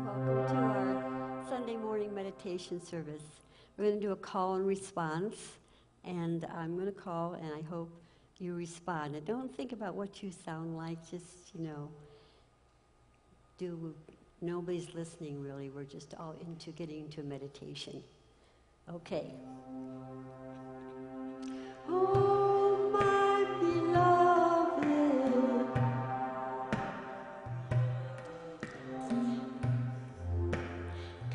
Welcome to our Sunday morning meditation service. We're going to do a call and response, and I'm going to call, and I hope you respond. And don't think about what you sound like, just, nobody's listening really. We're just all into getting into meditation. Okay. Oh, my beloved,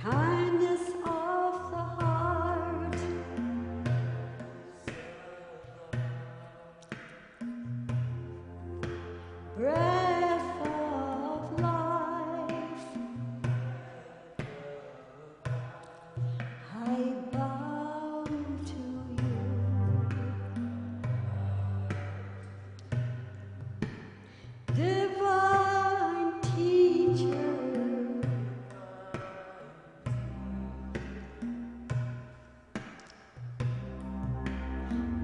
kindness of the heart, breath of life, I bow to you. Divine teacher,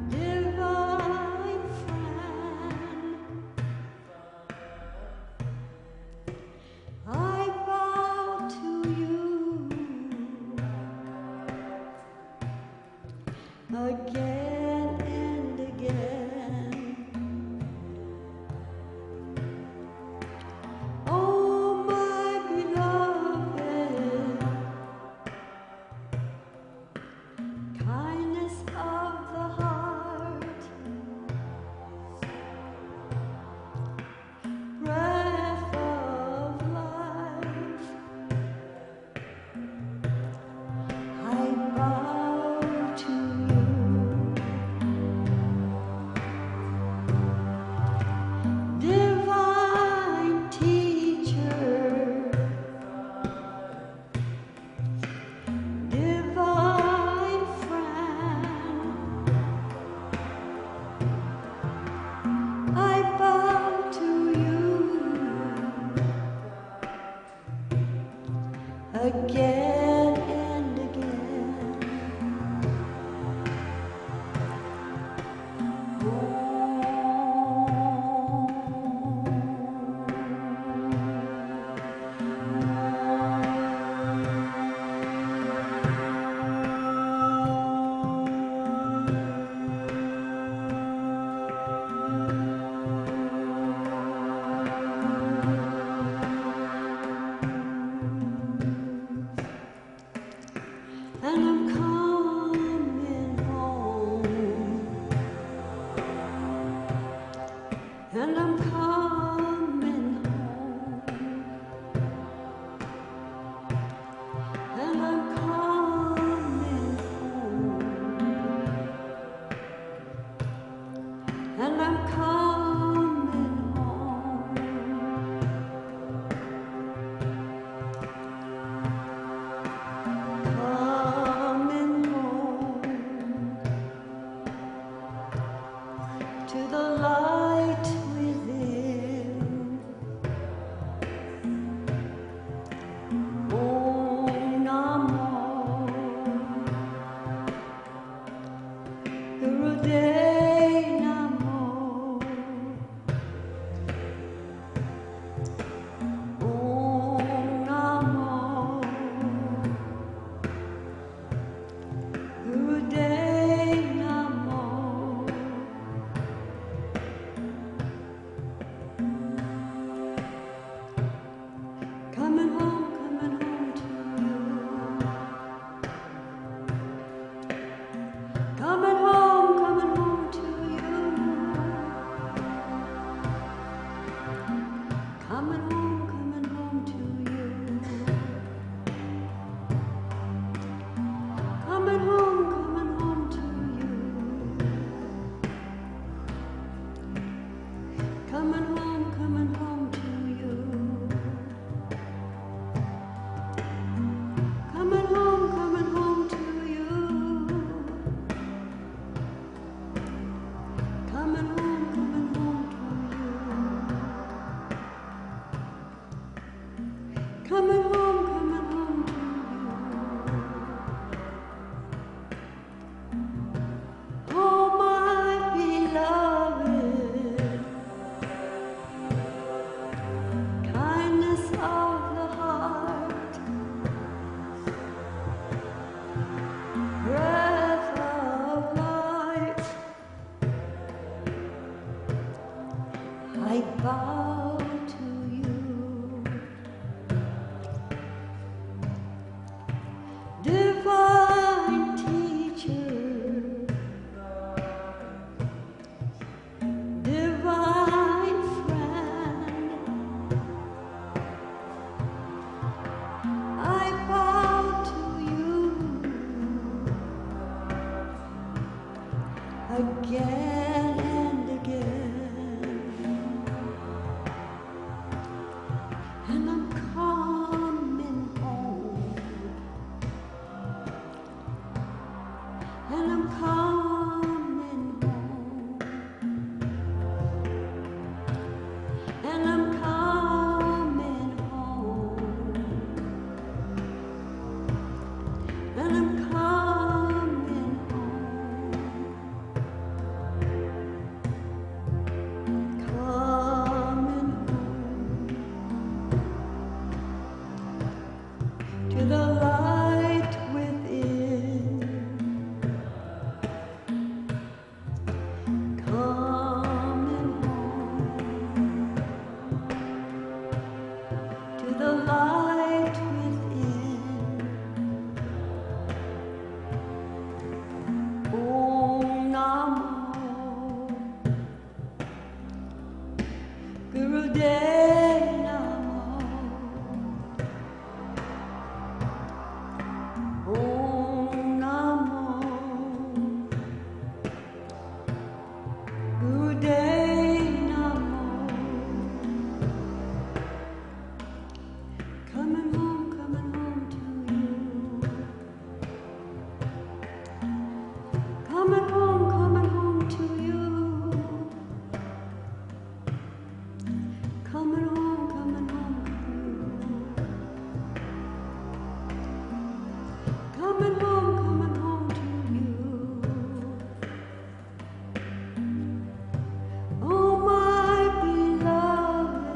divine friend, I bow to you again and again. Oh, my beloved, kindness of the heart, breath of life, I bow to you. Divine teacher, divine friend, I bow to you again and again. And I'm coming home, and I'm coming home, and I'm coming home, and I'm coming home. Coming home to the light within. Om Namo Gurudev Namo. Om Namo Gurudev Namo. Coming home to you. Coming home to you. Coming home to you. Coming home again and again. And I'm coming home. And I'm coming home. And I'm coming home. And I'm coming home. Coming home to the light within. Coming home to the light within. Om Namo Gurudev Namo. Om Namo Gurudev Namo. Coming home to you. Coming home to you. Coming home to you. Coming home to you. Oh my beloved,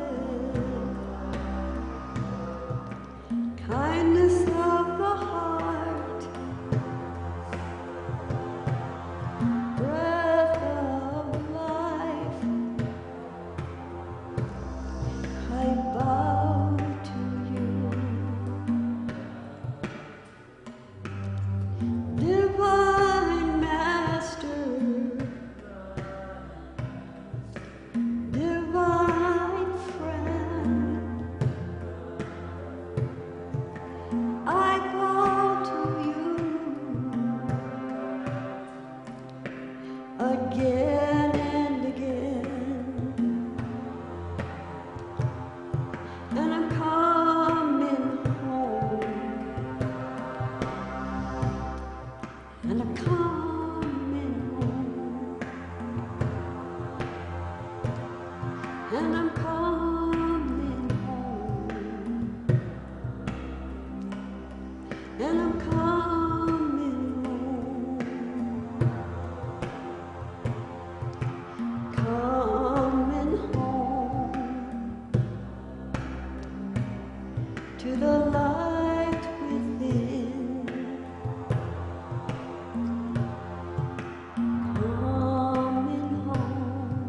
kindness of the heart, breath of life, I bow to you. Divine Master, divine friend, I bow to you again and again. And I'm coming home. And I'm coming home. And I'm coming home. And I'm coming home. Coming home to the light within. Coming home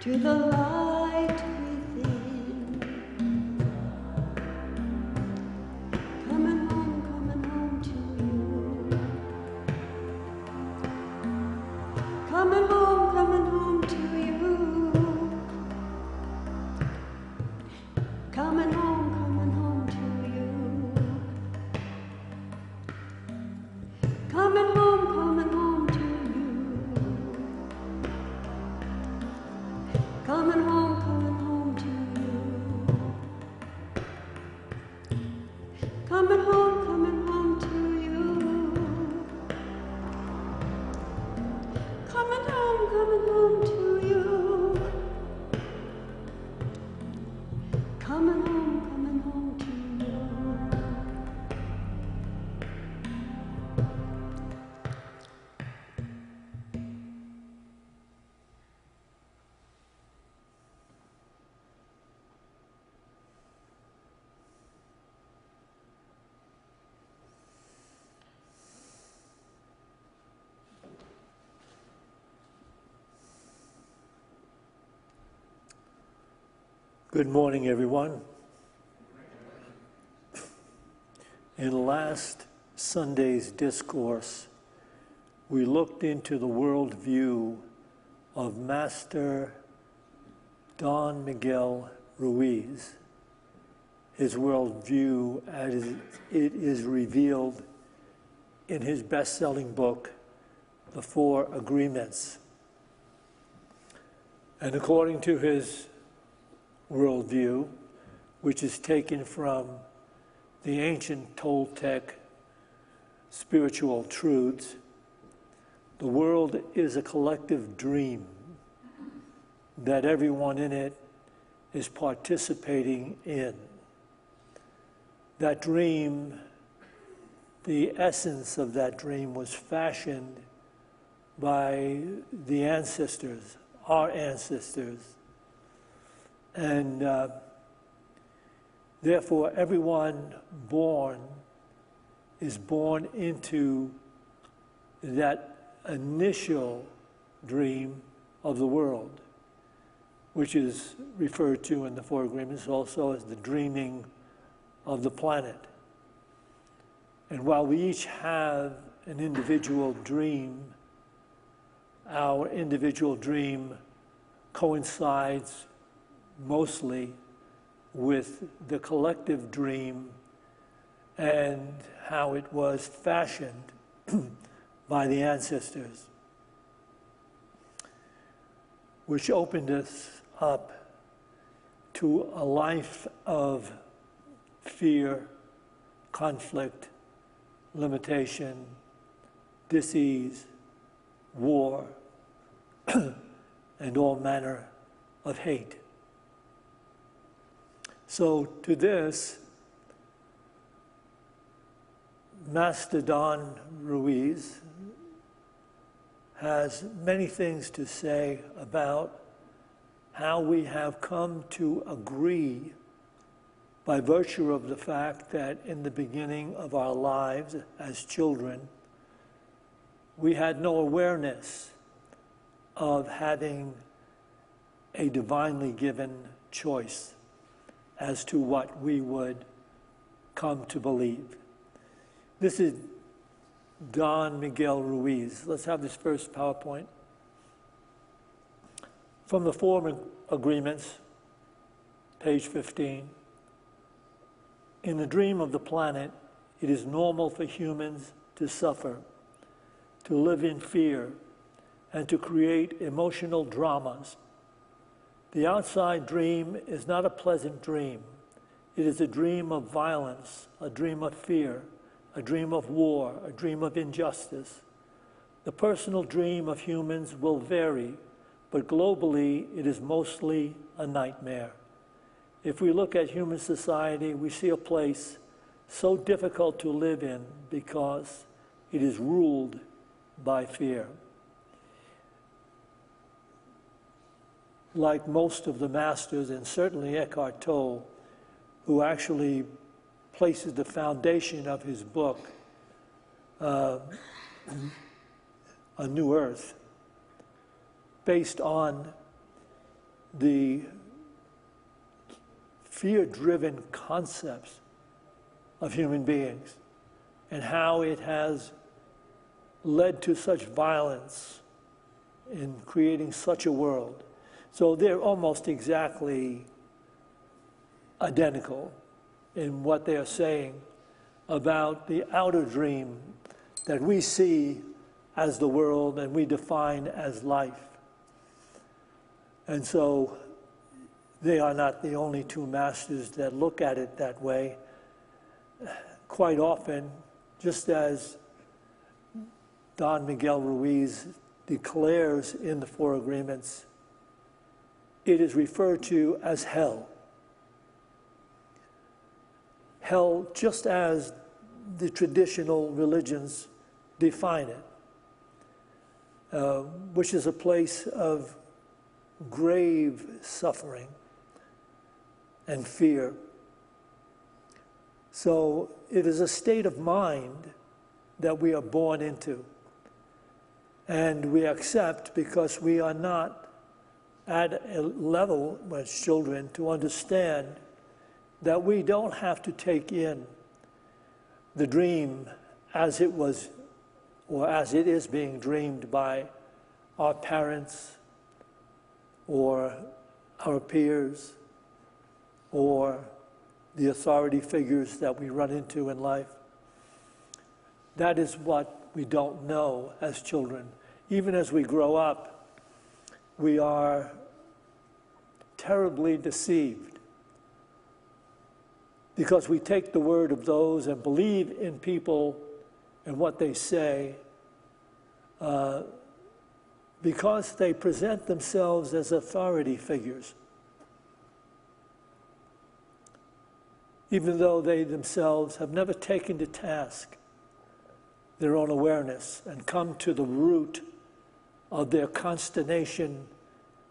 to the light within. Coming home to you. Coming home to you. Coming home to you. Coming home to you. Coming home to you. Coming home to you. Coming home to you. Coming home to you. Good morning, everyone. In last Sunday's discourse, we looked into the worldview of Master Don Miguel Ruiz, his worldview as it is revealed in his best-selling book, The Four Agreements. And according to his worldview, which is taken from the ancient Toltec spiritual truths, the world is a collective dream that everyone in it is participating in. That dream, the essence of that dream was fashioned by the ancestors, our ancestors. And therefore, everyone born is born into that initial dream of the world, which is referred to in the Four Agreements also as the dreaming of the planet. And while we each have an individual dream, our individual dream coincides mostly with the collective dream and how it was fashioned by the ancestors, which opened us up to a life of fear, conflict, limitation, dis-ease, war, and all manner of hate. So to this, Master Don Ruiz has many things to say about how we have come to agree by virtue of the fact that in the beginning of our lives as children, we had no awareness of having a divinely given choice as to what we would come to believe. This is Don Miguel Ruiz. Let's have this first PowerPoint. From the Four Agreements, page 15. In the dream of the planet, it is normal for humans to suffer, to live in fear, and to create emotional dramas. The outside dream is not a pleasant dream. It is a dream of violence, a dream of fear, a dream of war, a dream of injustice. The personal dream of humans will vary, but globally it is mostly a nightmare. If we look at human society, we see a place so difficult to live in because it is ruled by fear. Like most of the masters, and certainly Eckhart Tolle, who actually places the foundation of his book, A New Earth, based on the fear-driven concepts of human beings and how it has led to such violence in creating such a world. So they're almost exactly identical in what they are saying about the outer dream that we see as the world and we define as life. And so they are not the only two masters that look at it that way. Quite often, just as Don Miguel Ruiz declares in the Four Agreements, it is referred to as hell. Hell, just as the traditional religions define it, which is a place of grave suffering and fear. So it is a state of mind that we are born into. And we accept because we are not at a level as children to understand that we don't have to take in the dream as it was or as it is being dreamed by our parents or our peers or the authority figures that we run into in life. That is what we don't know as children. Even as we grow up, we are terribly deceived because we take the word of those and believe in people and what they say because they present themselves as authority figures, even though they themselves have never taken to task their own awareness and come to the root of their consternation,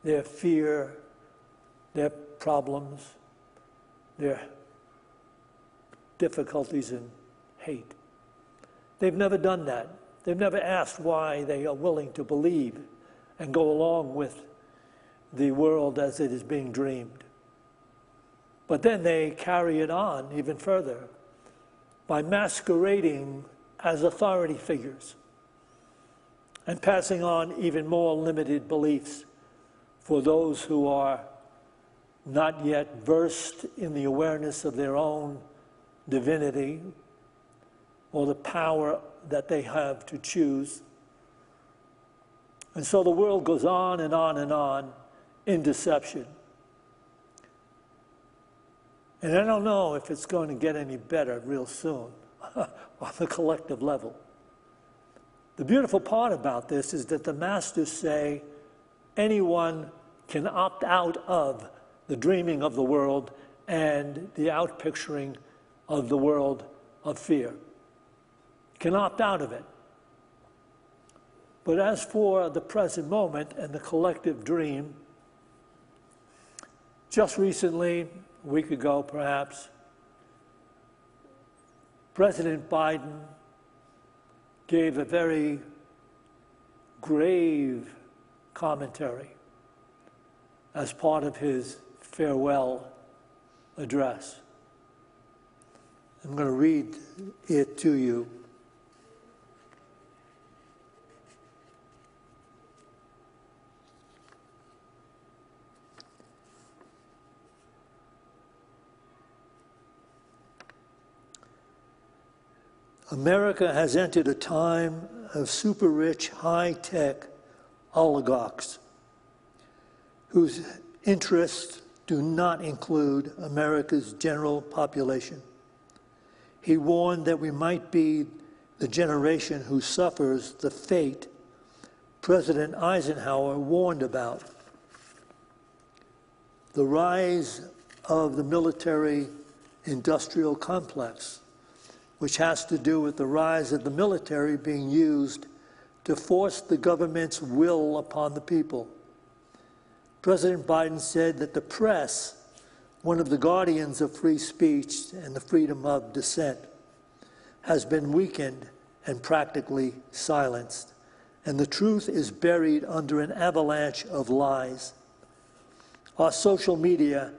their fear, their problems, their difficulties and hate. They've never done that. They've never asked why they are willing to believe and go along with the world as it is being dreamed. But then they carry it on even further by masquerading as authority figures and passing on even more limited beliefs for those who are not yet versed in the awareness of their own divinity or the power that they have to choose. And so the world goes on and on and on in deception. And I don't know if it's going to get any better real soon on the collective level. The beautiful part about this is that the masters say anyone can opt out of the dreaming of the world and the outpicturing of the world of fear. Can opt out of it. But as for the present moment and the collective dream, just recently, a week ago perhaps, President Biden gave a very grave commentary as part of his farewell address. I'm going to read it to you. America has entered a time of super-rich, high-tech oligarchs whose interests do not include America's general population. He warned that we might be the generation who suffers the fate President Eisenhower warned about. The rise of the military-industrial complex, which has to do with the rise of the military being used to force the government's will upon the people. President Biden said that the press, one of the guardians of free speech and the freedom of dissent, has been weakened and practically silenced, and the truth is buried under an avalanche of lies. Our social media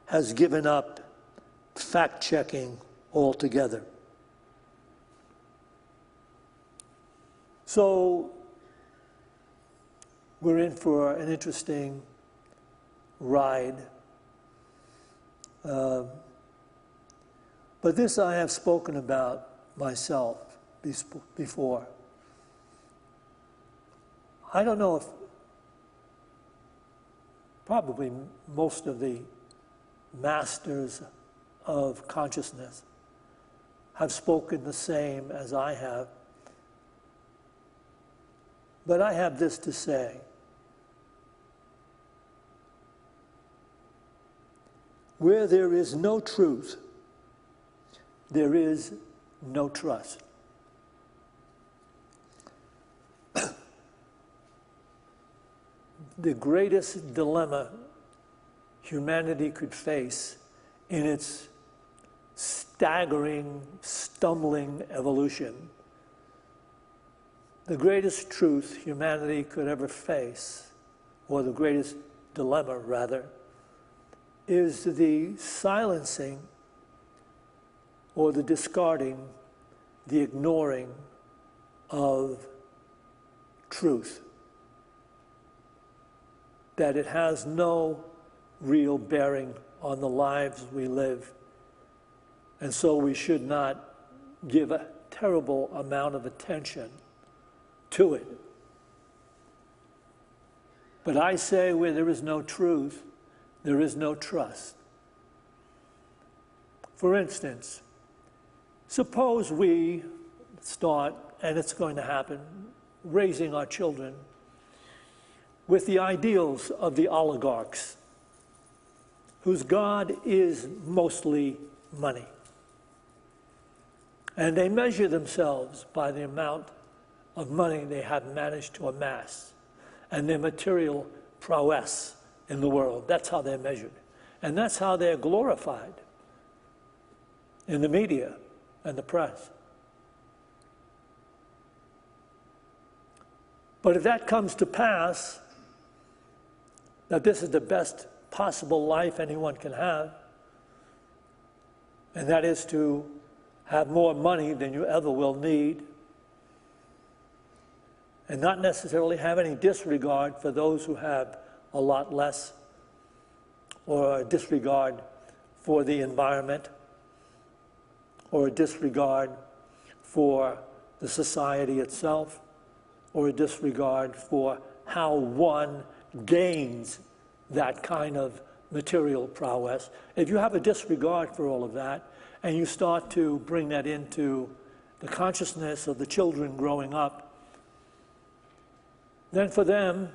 has given up fact-checking altogether. So we're in for an interesting ride. But this I have spoken about myself before. I don't know if probably most of the masters of consciousness have spoken the same as I have. But I have this to say. Where there is no truth, there is no trust. The greatest dilemma humanity could face in its staggering, stumbling evolution, the greatest truth humanity could ever face, or the greatest dilemma, rather, is the silencing or the discarding, the ignoring of truth. That it has no real bearing on the lives we live. And so we should not give terrible amount of attention to it. But I say where there is no truth, there is no trust. For instance, suppose we start, and it's going to happen, raising our children with the ideals of the oligarchs, whose God is mostly money. And they measure themselves by the amount of money they have managed to amass and their material prowess in the world. That's how they're measured. And that's how they're glorified in the media and the press. But if that comes to pass, that this is the best possible life anyone can have, and that is to have more money than you ever will need, and not necessarily have any disregard for those who have a lot less, or a disregard for the environment, or a disregard for the society itself, or a disregard for how one gains that kind of material prowess. If you have a disregard for all of that, and you start to bring that into the consciousness of the children growing up, then for them,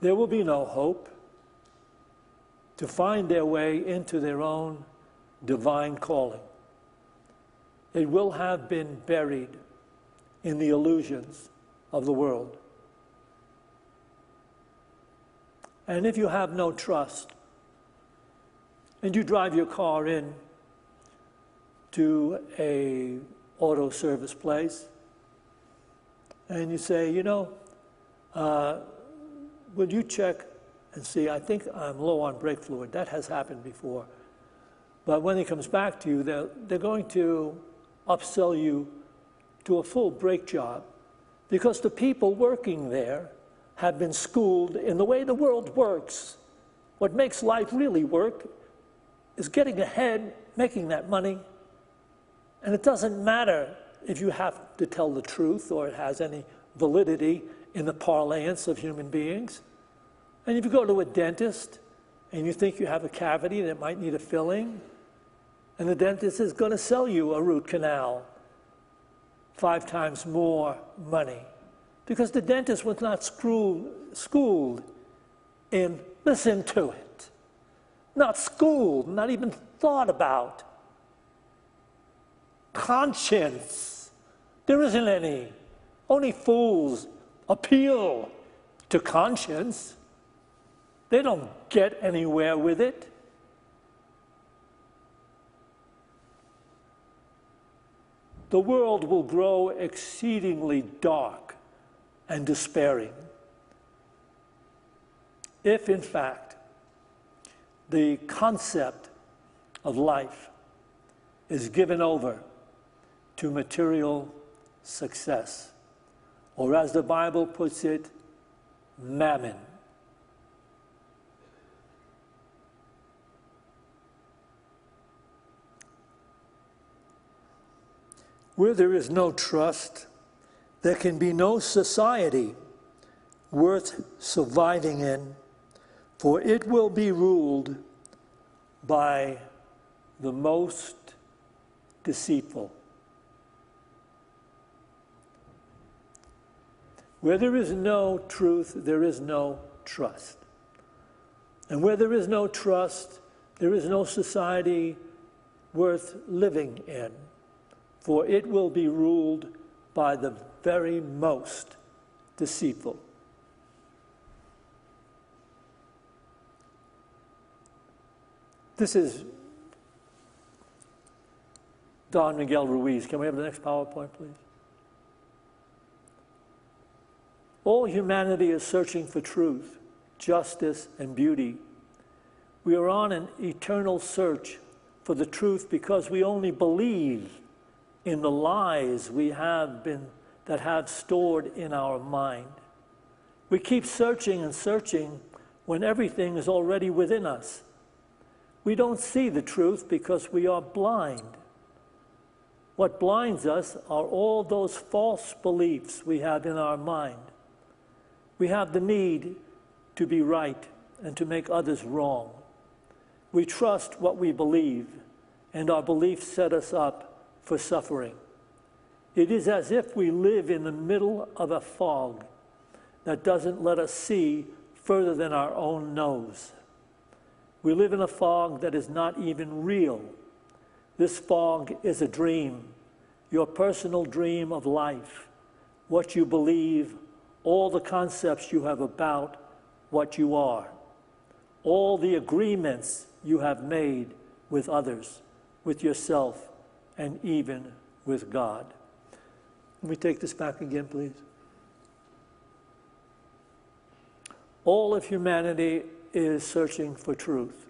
there will be no hope to find their way into their own divine calling. It will have been buried in the illusions of the world. And if you have no trust, and you drive your car in to a auto service place, and you say, you know, would you check and see, I think I'm low on brake fluid. That has happened before. But when he comes back to you, they're going to upsell you to a full brake job, because the people working there have been schooled in the way the world works. What makes life really work is getting ahead, making that money. And it doesn't matter if you have to tell the truth or it has any validity in the parlance of human beings. And if you go to a dentist and you think you have a cavity that might need a filling, and the dentist is going to sell you a root canal 5 times more money, because the dentist was not schooled in, listen to it, not schooled, not even thought about. Conscience, there isn't any. Only fools appeal to conscience. They don't get anywhere with it. The world will grow exceedingly dark and despairing if, in fact, the concept of life is given over to material success, or as the Bible puts it, mammon. Where there is no trust, there can be no society worth surviving in, for it will be ruled by the most deceitful. Where there is no truth, there is no trust. And where there is no trust, there is no society worth living in, for it will be ruled by the very most deceitful. This is Don Miguel Ruiz. Can we have the next PowerPoint, please? All humanity is searching for truth, justice, and beauty. We are on an eternal search for the truth because we only believe in the lies that have stored in our mind. We keep searching and searching when everything is already within us. We don't see the truth because we are blind. What blinds us are all those false beliefs we have in our mind. We have the need to be right and to make others wrong. We trust what we believe, and our beliefs set us up for suffering. It is as if we live in the middle of a fog that doesn't let us see further than our own nose. We live in a fog that is not even real. This fog is a dream, your personal dream of life, what you believe, all the concepts you have about what you are, all the agreements you have made with others, with yourself, and even with God. Let me take this back again, please. All of humanity is searching for truth,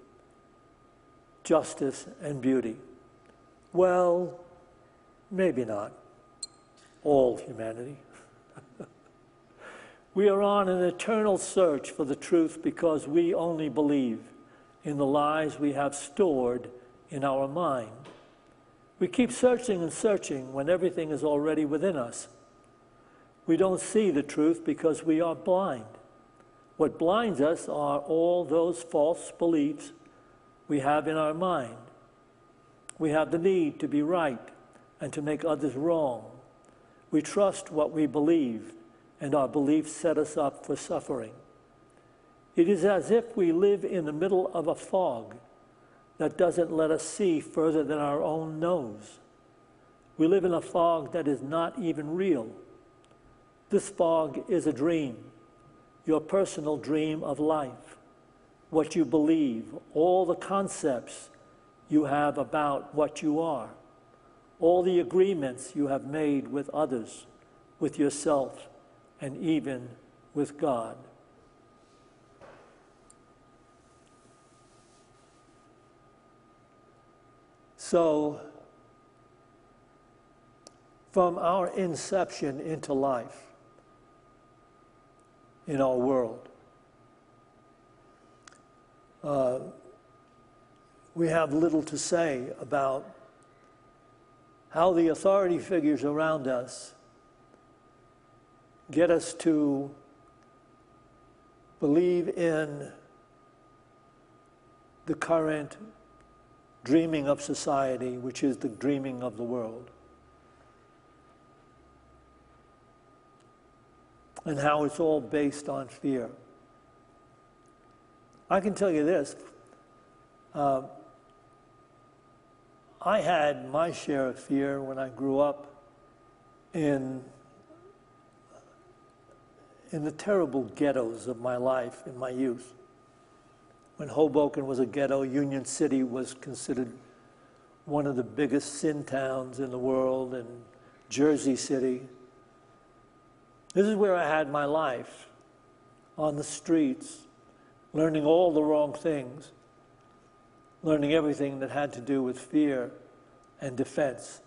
justice, and beauty. Well, maybe not all humanity. We are on an eternal search for the truth because we only believe in the lies we have stored in our mind. We keep searching and searching when everything is already within us. We don't see the truth because we are blind. What blinds us are all those false beliefs we have in our mind. We have the need to be right and to make others wrong. We trust what we believe, and our beliefs set us up for suffering. It is as if we live in the middle of a fog that doesn't let us see further than our own nose. We live in a fog that is not even real. This fog is a dream, your personal dream of life, what you believe, all the concepts you have about what you are, all the agreements you have made with others, with yourself, and even with God. So, from our inception into life in our world, we have little to say about how the authority figures around us get us to believe in the current dreaming of society, which is the dreaming of the world, and how it's all based on fear. I can tell you this, I had my share of fear when I grew up in the terrible ghettos of my life in my youth. When Hoboken was a ghetto, Union City was considered one of the biggest sin towns in the world, and Jersey City. This is where I had my life, on the streets, learning all the wrong things, learning everything that had to do with fear and defense.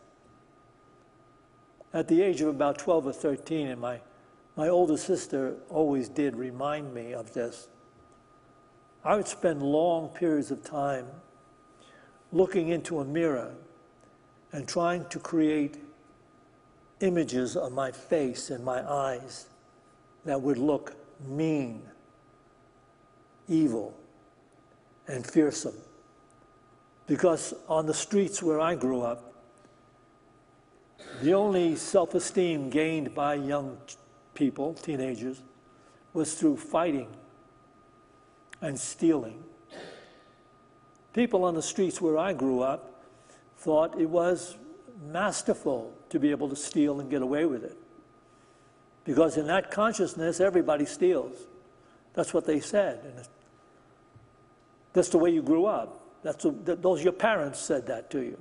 At the age of about 12 or 13, and my older sister always did remind me of this, I would spend long periods of time looking into a mirror and trying to create images of my face and my eyes that would look mean, evil, and fearsome. Because on the streets where I grew up, the only self-esteem gained by young people, teenagers, was through fighting and stealing. People on the streets where I grew up thought it was masterful to be able to steal and get away with it. Because in that consciousness, everybody steals. That's what they said. And that's the way you grew up. Those your parents said that to you.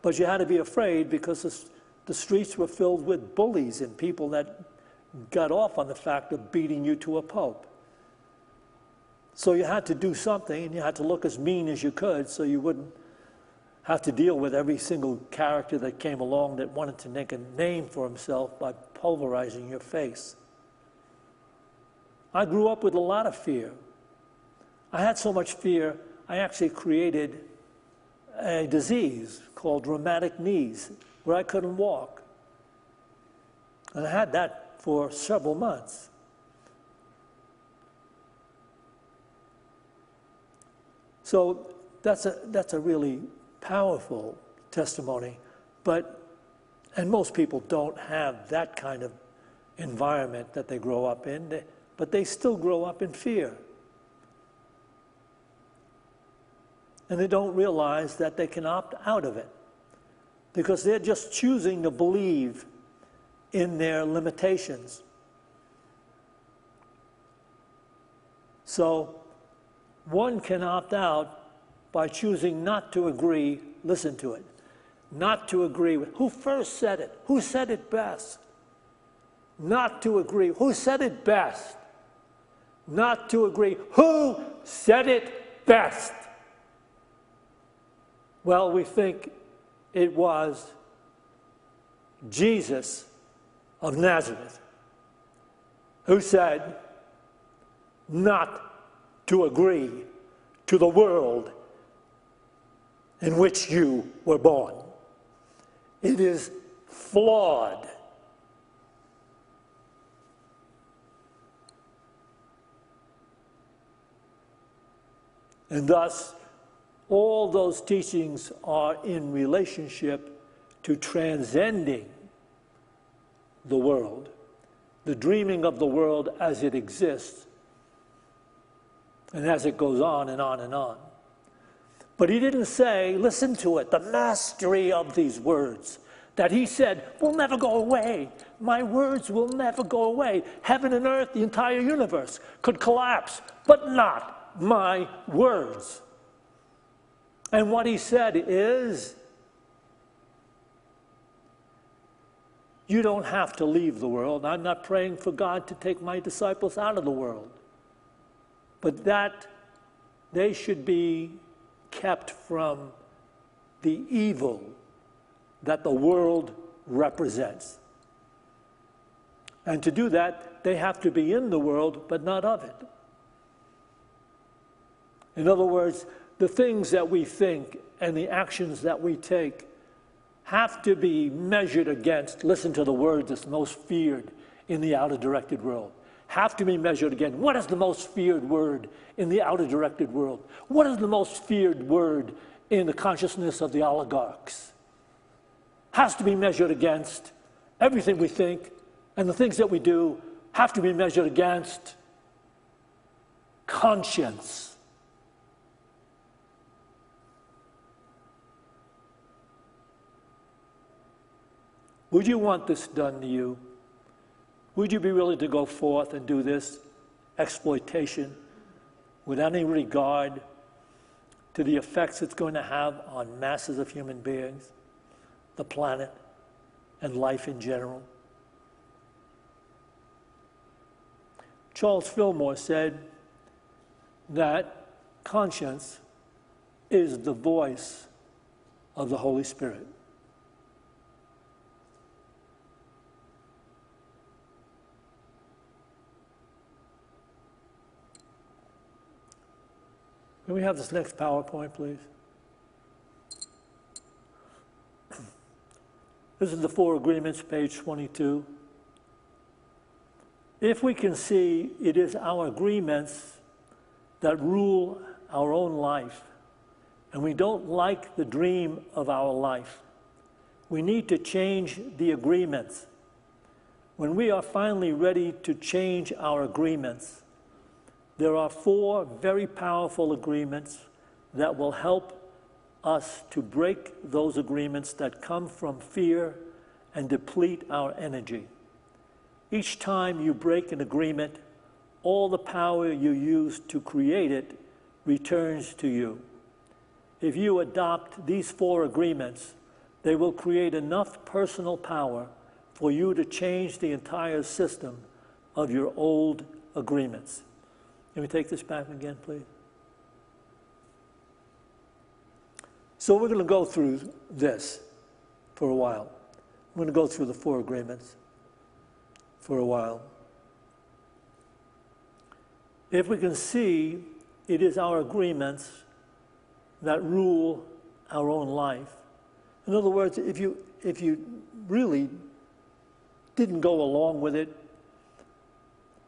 But you had to be afraid because the streets were filled with bullies and people that got off on the fact of beating you to a pulp. So you had to do something, and you had to look as mean as you could so you wouldn't have to deal with every single character that came along that wanted to make a name for himself by pulverizing your face. I grew up with a lot of fear. I had so much fear, I actually created a disease called rheumatic knees, where I couldn't walk. And I had that for several months. So that's a really powerful testimony, and most people don't have that kind of environment that they grow up in, but they still grow up in fear. And they don't realize that they can opt out of it because they're just choosing to believe in their limitations. So one can opt out by choosing not to agree, listen to it, not to agree with who first said it, who said it best. Not to agree, who said it best. Not to agree, who said it best. Well, we think it was Jesus of Nazareth who said not to agree to the world in which you were born. It is flawed. And thus, all those teachings are in relationship to transcending the world, the dreaming of the world as it exists, and as it goes on and on and on. But he didn't say, listen to it, the mastery of these words, that he said will never go away. My words will never go away. Heaven and earth, the entire universe could collapse, but not my words. And what he said is, you don't have to leave the world. I'm not praying for God to take my disciples out of the world, but that they should be kept from the evil that the world represents. And to do that, they have to be in the world, but not of it. In other words, the things that we think and the actions that we take have to be measured against, listen to the word that's most feared in the outer directed world, have to be measured against. What is the most feared word in the outer directed world? What is the most feared word in the consciousness of the oligarchs? Has to be measured against everything we think, and the things that we do have to be measured against conscience. Would you want this done to you? Would you be willing to go forth and do this exploitation without any regard to the effects it's going to have on masses of human beings, the planet, and life in general? Charles Fillmore said that conscience is the voice of the Holy Spirit. Can we have this next PowerPoint, please? This is the 4 agreements, page 22. If we can see it is our agreements that rule our own life, and we don't like the dream of our life, we need to change the agreements. When we are finally ready to change our agreements, there are 4 very powerful agreements that will help us to break those agreements that come from fear and deplete our energy. Each time you break an agreement, all the power you used to create it returns to you. If you adopt these 4 agreements, they will create enough personal power for you to change the entire system of your old agreements. Can we take this back again, please? So we're going to go through this for a while. We're going to go through the 4 agreements for a while. If we can see, it is our agreements that rule our own life. In other words, if you really didn't go along with it,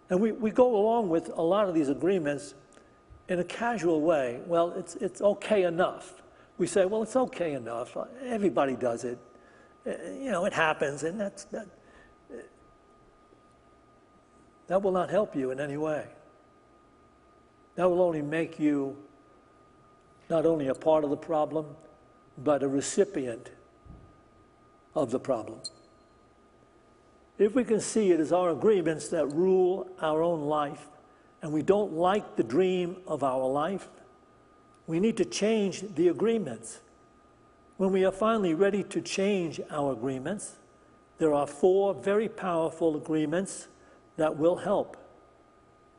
and we go along with a lot of these agreements in a casual way. Well, it's okay enough. We say, well, it's okay enough. Everybody does it. It happens, and that will not help you in any way. That will only make you not only a part of the problem, but a recipient of the problem. If we can see it as our agreements that rule our own life, and we don't like the dream of our life, we need to change the agreements. When we are finally ready to change our agreements, there are 4 very powerful agreements that will help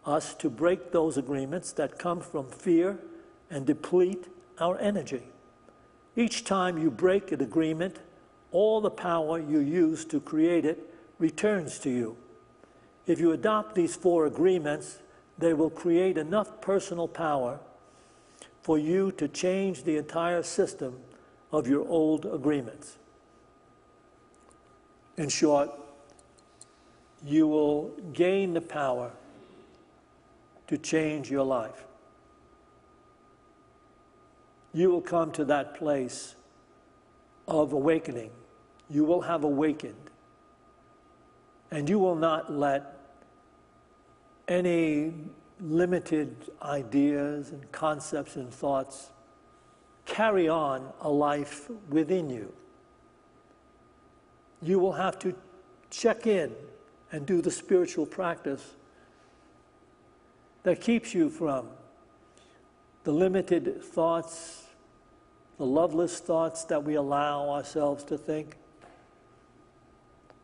us to break those agreements that come from fear and deplete our energy. Each time you break an agreement, all the power you use to create it returns to you. If you adopt these 4 agreements, they will create enough personal power for you to change the entire system of your old agreements. In short, you will gain the power to change your life. You will come to that place of awakening. You will have awakened. And you will not let any limited ideas and concepts and thoughts carry on a life within you. You will have to check in and do the spiritual practice that keeps you from the limited thoughts, the loveless thoughts that we allow ourselves to think,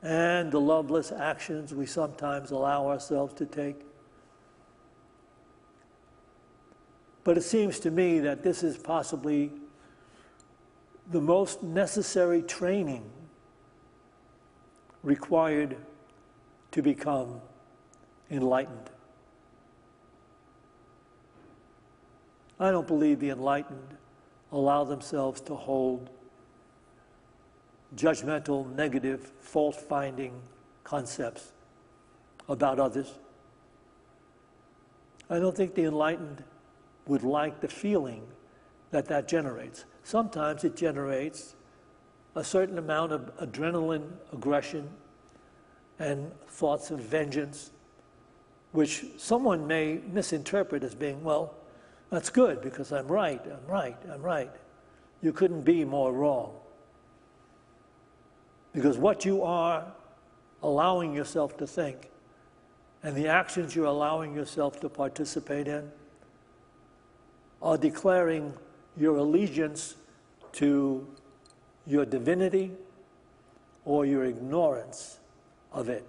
and the loveless actions we sometimes allow ourselves to take. But it seems to me that this is possibly the most necessary training required to become enlightened. I don't believe the enlightened allow themselves to hold judgmental, negative, fault-finding concepts about others. I don't think the enlightened would like the feeling that generates. Sometimes it generates a certain amount of adrenaline, aggression, and thoughts of vengeance, which someone may misinterpret as being, well, that's good because I'm right. You couldn't be more wrong. Because what you are allowing yourself to think and the actions you're allowing yourself to participate in are declaring your allegiance to your divinity or your ignorance of it.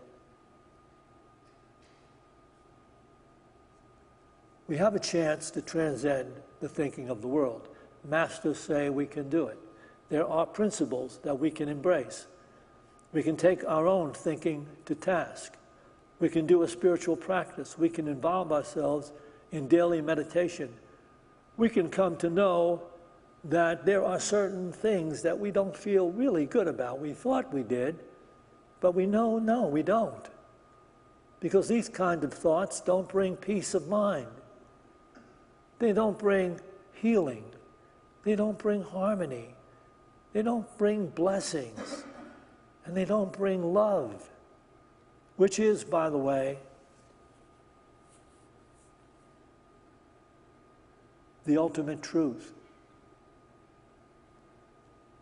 We have a chance to transcend the thinking of the world. Masters say we can do it. There are principles that we can embrace. We can take our own thinking to task. We can do a spiritual practice. We can involve ourselves in daily meditation. We can come to know that there are certain things that we don't feel really good about. We thought we did, but we know, no, we don't. Because these kind of thoughts don't bring peace of mind. They don't bring healing. They don't bring harmony. They don't bring blessings. And they don't bring love, which is, by the way, the ultimate truth.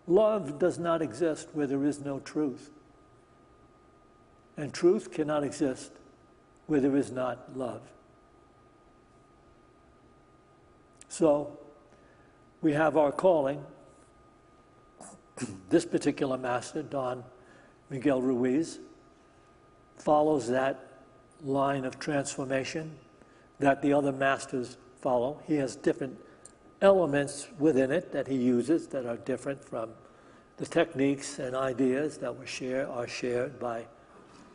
Love does not exist where there is no truth. And truth cannot exist where there is not love. So, we have our calling. This particular master, Don Miguel Ruiz, follows that line of transformation that the other masters follow. He has different elements within it that he uses that are different from the techniques and ideas that are shared by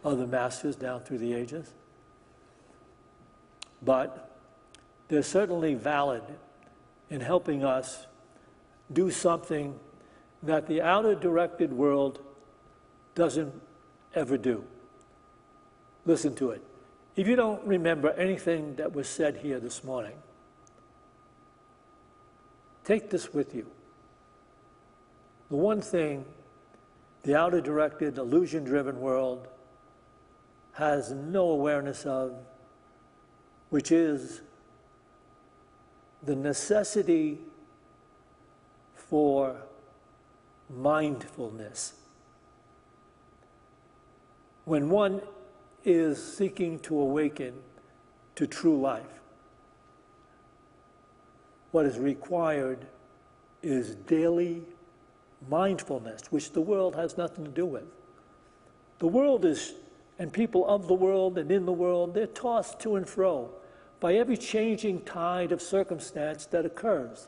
other masters down through the ages. But they're certainly valid in helping us do something that the outer directed world doesn't ever do. Listen to it. If you don't remember anything that was said here this morning, take this with you. The one thing the outer directed, illusion-driven world has no awareness of, which is the necessity for mindfulness. When one is seeking to awaken to true life, what is required is daily mindfulness, which the world has nothing to do with. The world is, and people of the world and in the world, they're tossed to and fro by every changing tide of circumstance that occurs.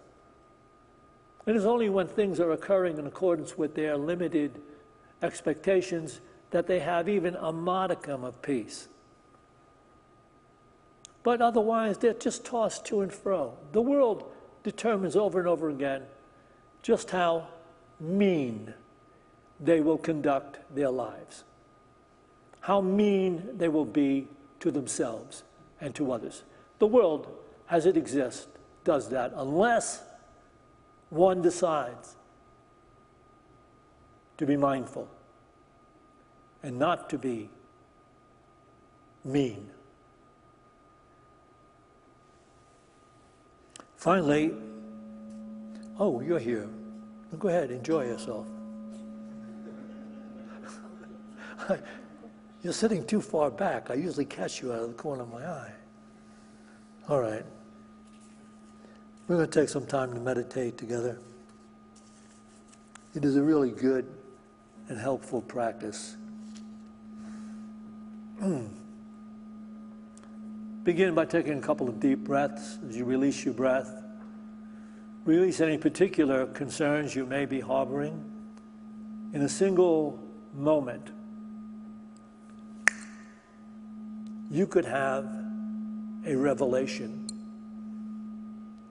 It is only when things are occurring in accordance with their limited expectations that they have even a modicum of peace. But otherwise, they're just tossed to and fro. The world determines over and over again just how mean they will conduct their lives, how mean they will be to themselves and to others. The world, as it exists, does that unless one decides to be mindful and not to be mean. Finally, oh, you're here. Go ahead, enjoy yourself. You're sitting too far back. I usually catch you out of the corner of my eye. All right. We're going to take some time to meditate together. It is a really good and helpful practice. Begin by taking a couple of deep breaths as you release your breath. Release any particular concerns you may be harboring. In a single moment, you could have a revelation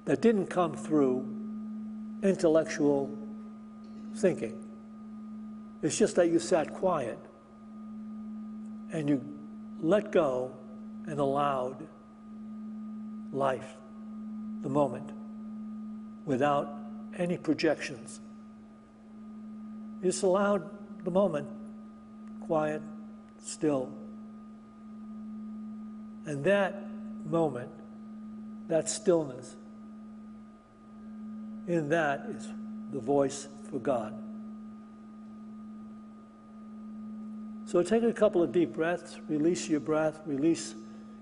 that didn't come through intellectual thinking. It's just that you sat quiet and you let go and allowed life, the moment, without any projections. You just allowed the moment, quiet, still. And that moment, that stillness, in that is the voice for God. So take a couple of deep breaths, release your breath, release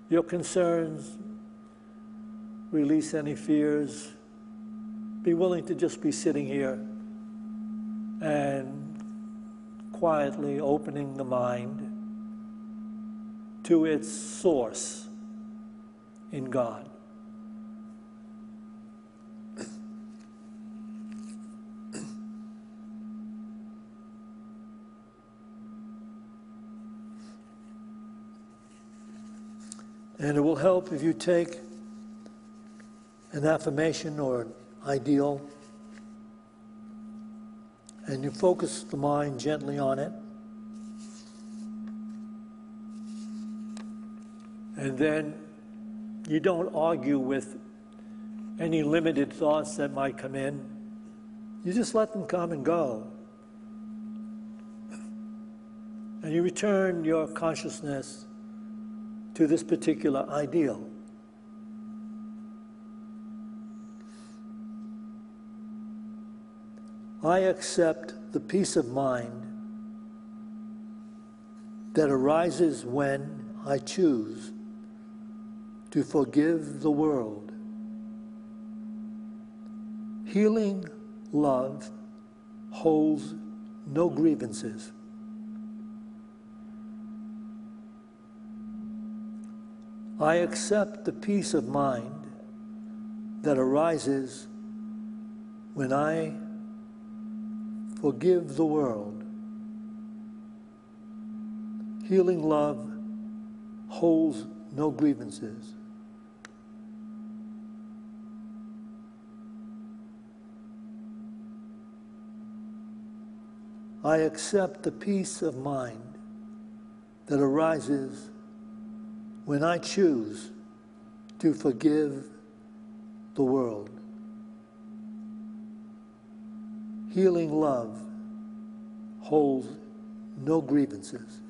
your concerns, release any fears. Be willing to just be sitting here and quietly opening the mind to its source in God. And it will help if you take an affirmation or an ideal and you focus the mind gently on it. And then you don't argue with any limited thoughts that might come in. You just let them come and go. And you return your consciousness to this particular ideal. I accept the peace of mind that arises when I choose to forgive the world. Healing love holds no grievances. I accept the peace of mind that arises when I forgive the world. Healing love holds no grievances. I accept the peace of mind that arises when I choose to forgive the world. Healing love holds no grievances.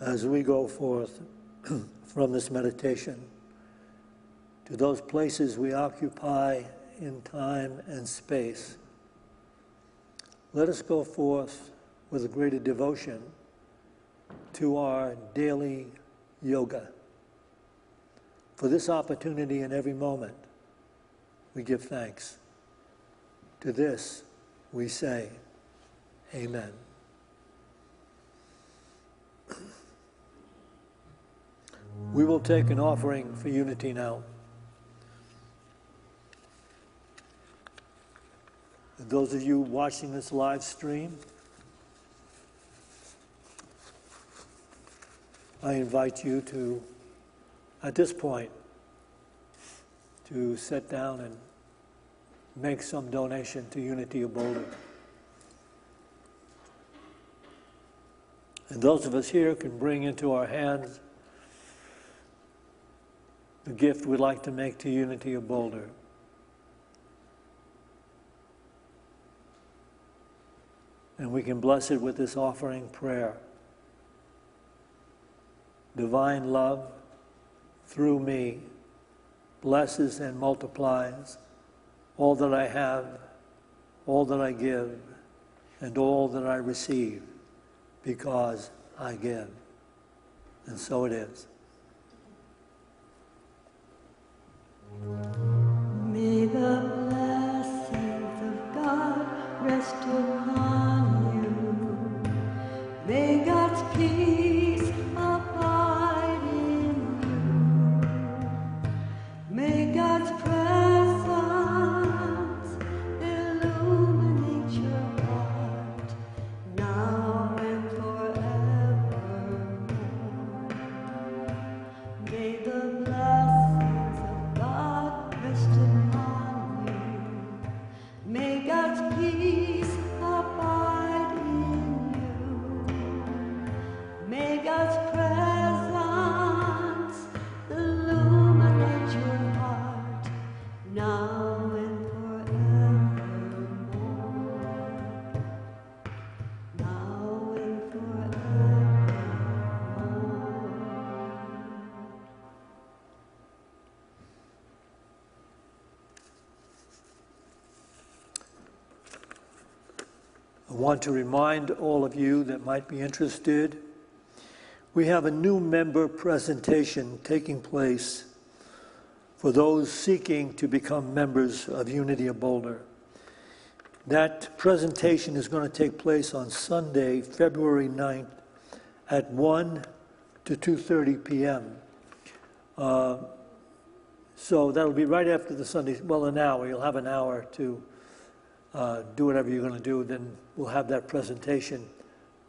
as we go forth from this meditation to those places we occupy in time and space. Let us go forth with a greater devotion to our daily yoga. For this opportunity in every moment, we give thanks. To this, we say, Amen. We will take an offering for unity now. And those of you watching this live stream, I invite you to, at this point, to sit down and make some donation to Unity of Boulder. And those of us here can bring into our hands the gift we'd like to make to Unity of Boulder. And we can bless it with this offering prayer. Divine love, through me, blesses and multiplies all that I have, all that I give, and all that I receive, because I give. And so it is. May the blessings of God rest upon you. May God's peace abide in you. May God's presence illuminate your heart now and forevermore. May the blessings of God rest upon you. May God's peace abide in you. May God's presence illuminate your heart now and forevermore. Now and forevermore. I want to remind all of you that might be interested, we have a new member presentation taking place for those seeking to become members of Unity of Boulder. That presentation is going to take place on Sunday, February 9th at 1 to 2:30 p.m. So that'll be right after the Sunday, well, an hour. You'll have an hour to do whatever you're going to do. Then we'll have that presentation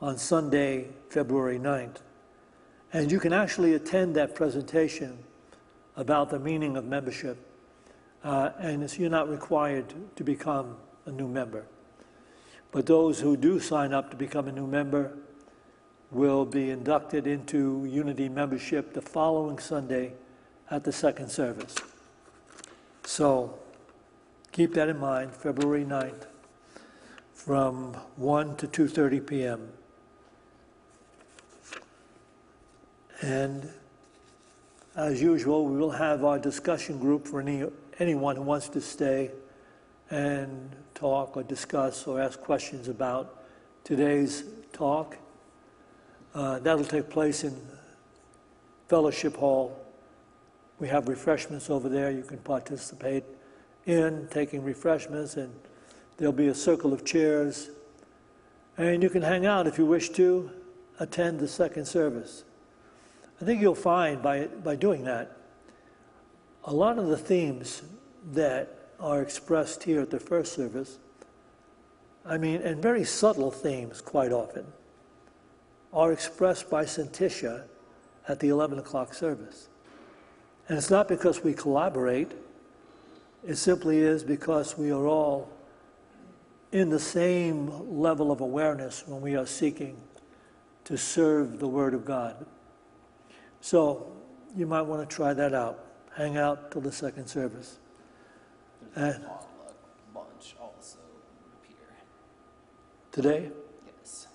on Sunday, February 9th. And you can actually attend that presentation about the meaning of membership. And you're not required to become a new member. But those who do sign up to become a new member will be inducted into Unity membership the following Sunday at the second service. So keep that in mind, February 9th from 1 to 2:30 p.m. And as usual, we will have our discussion group for anyone who wants to stay and talk or discuss or ask questions about today's talk. That'll take place in Fellowship Hall. We have refreshments over there. You can participate in taking refreshments, and there'll be a circle of chairs. And you can hang out if you wish to attend the second service. I think you'll find by doing that, a lot of the themes that are expressed here at the first service, and very subtle themes quite often, are expressed by Santisha at the 11 o'clock service. And it's not because we collaborate, it simply is because we are all in the same level of awareness when we are seeking to serve the Word of God. So you might want to try that out. Hang out till the second service. There's a potluck lunch also here. Today? Yes.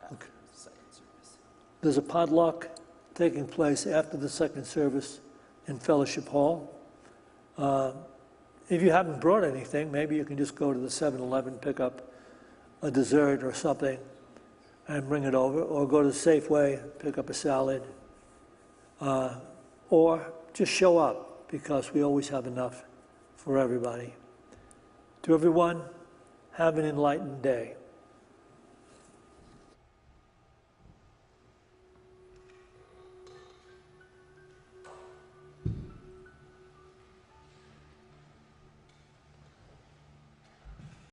After the second service. There's a potluck taking place after the second service in Fellowship Hall. If you haven't brought anything, maybe you can just go to the 7-Eleven, pick up a dessert or something and bring it over, or go to Safeway, pick up a salad, or just show up, because we always have enough for everybody. To everyone, have an enlightened day.